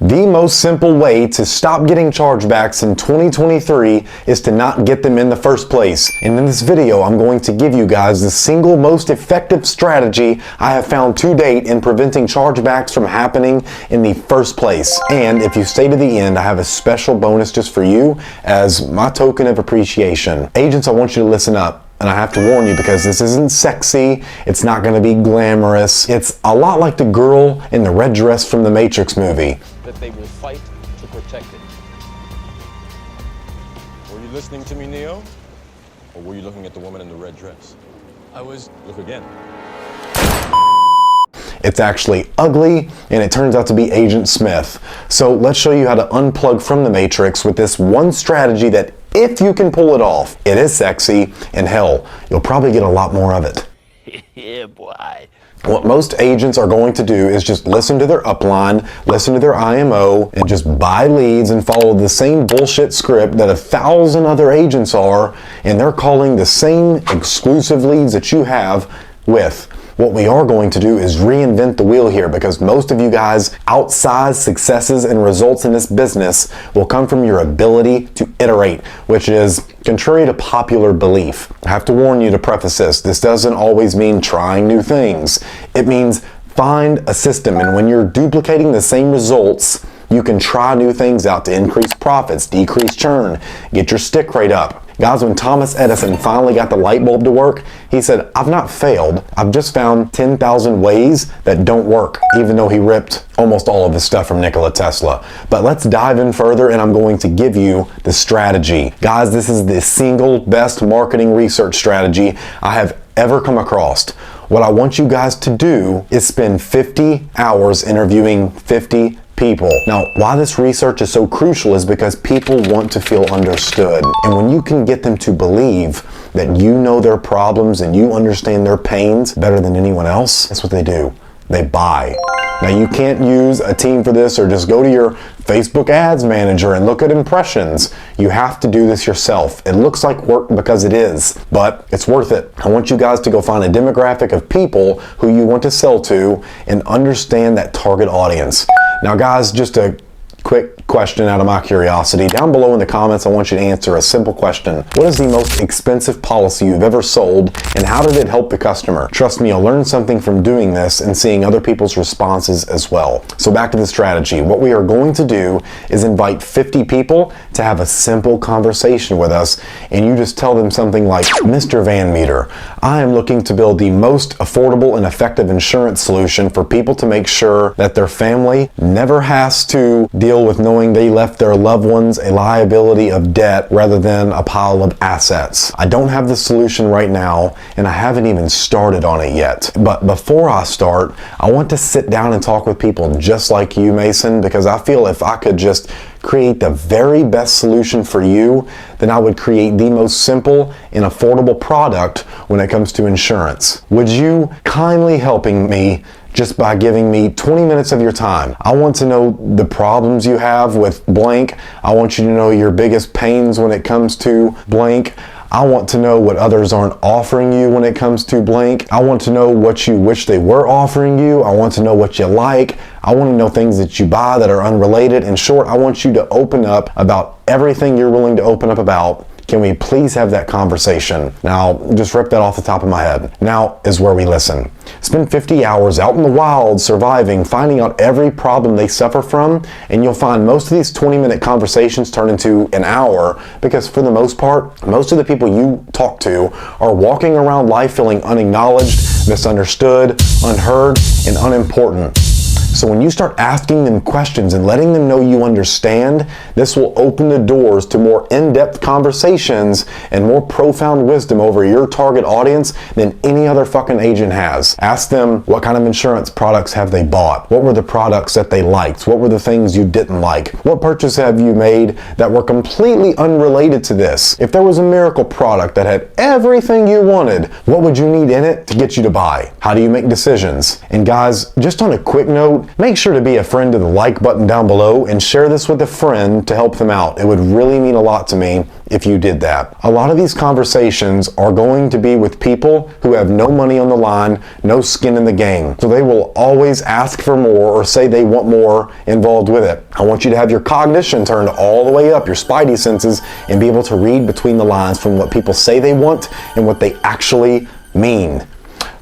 The most simple way to stop getting chargebacks in 2023 is to not get them in the first place. And in this video, I'm going to give you guys the single most effective strategy I have found to date in preventing chargebacks from happening in the first place. And if you stay to the end, I have a special bonus just for you as my token of appreciation. Agents, I want you to listen up. And I have to warn you because this isn't sexy, it's not going to be glamorous. It's a lot like the girl in the red dress from the Matrix movie. That they will fight to protect it. Were you listening to me, Neo? Or were you looking at the woman in the red dress? I was. Look again. It's actually ugly, and it turns out to be Agent Smith. So let's show you how to unplug from the Matrix with this one strategy that, if you can pull it off, it is sexy, and hell, you'll probably get a lot more of it. Yeah, boy. What most agents are going to do is just listen to their upline, listen to their IMO, and just buy leads and follow the same bullshit script that 1,000 other agents are, and they're calling the same exclusive leads that you have with. What we are going to do is reinvent the wheel here, because most of you guys' outsized successes and results in this business will come from your ability to iterate, which is contrary to popular belief. I have to warn you to preface this doesn't always mean trying new things. It means find a system, and when you're duplicating the same results, you can try new things out to increase profits, decrease churn, get your stick rate up. Guys, when Thomas Edison finally got the light bulb to work, he said, "I've not failed. I've just found 10,000 ways that don't work," even though he ripped almost all of his stuff from Nikola Tesla. But let's dive in further, and I'm going to give you the strategy. Guys, this is the single best marketing research strategy I have ever come across. What I want you guys to do is spend 50 hours interviewing 50 people. Now, why this research is so crucial is because people want to feel understood. And when you can get them to believe that you know their problems and you understand their pains better than anyone else, that's what they do. They buy. Now, you can't use a team for this or just go to your Facebook ads manager and look at impressions. You have to do this yourself. It looks like work because it is, but it's worth it. I want you guys to go find a demographic of people who you want to sell to and understand that target audience. Now, guys, just a quick question out of my curiosity. Down below in the comments, I want you to answer a simple question. What is the most expensive policy you've ever sold, and how did it help the customer? Trust me, you'll learn something from doing this and seeing other people's responses as well. So back to the strategy. What we are going to do is invite 50 people to have a simple conversation with us, and you just tell them something like, "Mr. VanMeter, I am looking to build the most affordable and effective insurance solution for people to make sure that their family never has to deal with knowing they left their loved ones a liability of debt rather than a pile of assets. I don't have the solution right now, and I haven't even started on it yet. But before I start, I want to sit down and talk with people just like you, Mason, because I feel if I could just create the very best solution for you, then I would create the most simple and affordable product when it comes to insurance. Would you kindly helping me just by giving me 20 minutes of your time? I want to know the problems you have with blank. I want you to know your biggest pains when it comes to blank. I want to know what others aren't offering you when it comes to blank. I want to know what you wish they were offering you. I want to know what you like. I want to know things that you buy that are unrelated. In short, I want you to open up about everything you're willing to open up about. Can we please have that conversation? Now, just rip that off the top of my head. Now is where we listen. Spend 50 hours out in the wild, surviving, finding out every problem they suffer from, and you'll find most of these 20-minute conversations turn into an hour, because for the most part, most of the people you talk to are walking around life feeling unacknowledged, misunderstood, unheard, and unimportant. So when you start asking them questions and letting them know you understand, this will open the doors to more in-depth conversations and more profound wisdom over your target audience than any other fucking agent has. Ask them what kind of insurance products have they bought? What were the products that they liked? What were the things you didn't like? What purchases have you made that were completely unrelated to this? If there was a miracle product that had everything you wanted, what would you need in it to get you to buy? How do you make decisions? And guys, just on a quick note, make sure to be a friend to the like button down below and share this with a friend to help them out. It would really mean a lot to me if you did that. A lot of these conversations are going to be with people who have no money on the line, no skin in the game. So they will always ask for more or say they want more involved with it. I want you to have your cognition turned all the way up, your spidey senses, and be able to read between the lines from what people say they want and what they actually mean.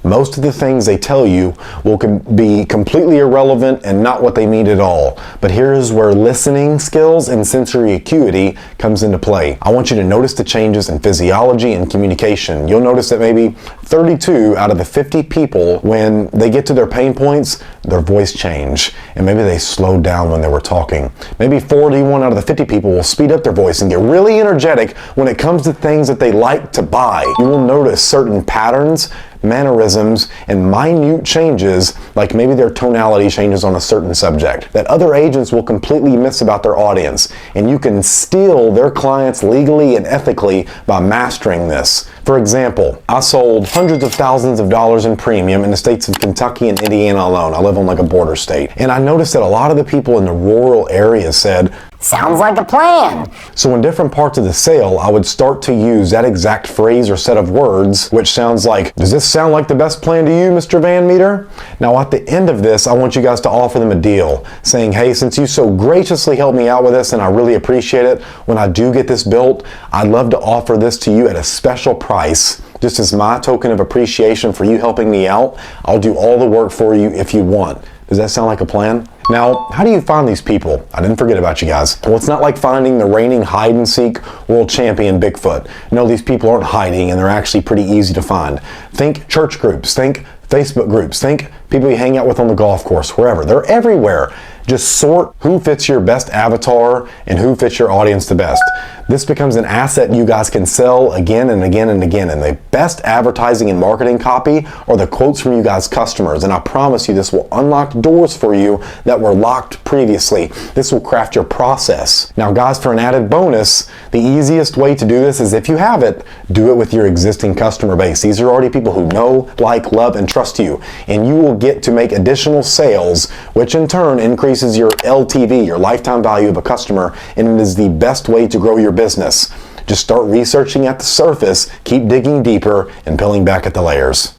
Most of the things they tell you will be completely irrelevant and not what they mean at all. But here's where listening skills and sensory acuity comes into play. I want you to notice the changes in physiology and communication. You'll notice that maybe 32 out of the 50 people, when they get to their pain points, their voice change. And maybe they slowed down when they were talking. Maybe 41 out of the 50 people will speed up their voice and get really energetic when it comes to things that they like to buy. You will notice certain patterns, mannerisms, and minute changes, like maybe their tonality changes on a certain subject, that other agents will completely miss about their audience. And you can steal their clients legally and ethically by mastering this. For example, I sold hundreds of thousands of dollars in premium in the states of Kentucky and Indiana alone. I live on like a border state. And I noticed that a lot of the people in the rural areas said, "Sounds like a plan." So in different parts of the sale, I would start to use that exact phrase or set of words, which sounds like, "Does this sound like the best plan to you, Mr. VanMeter?" Now at the end of this, I want you guys to offer them a deal, saying, "Hey, since you so graciously helped me out with this and I really appreciate it, when I do get this built, I'd love to offer this to you at a special price. Just as my token of appreciation for you helping me out, I'll do all the work for you if you want." Does that sound like a plan? Now, how do you find these people? I didn't forget about you guys. Well, it's not like finding the reigning hide-and-seek world champion Bigfoot. No, these people aren't hiding, and they're actually pretty easy to find. Think church groups, think Facebook groups, think people you hang out with on the golf course, wherever. They're everywhere. Just sort who fits your best avatar and who fits your audience the best. This becomes an asset you guys can sell again and again and again. And the best advertising and marketing copy are the quotes from you guys' customers. And I promise you this will unlock doors for you that were locked previously. This will craft your process. Now guys, for an added bonus, the easiest way to do this is, if you have it, do it with your existing customer base. These are already people who know, like, love, and trust you. And you will get to make additional sales, which in turn increases your LTV, your lifetime value of a customer, and it is the best way to grow your business. Just start researching at the surface, keep digging deeper, and peeling back at the layers.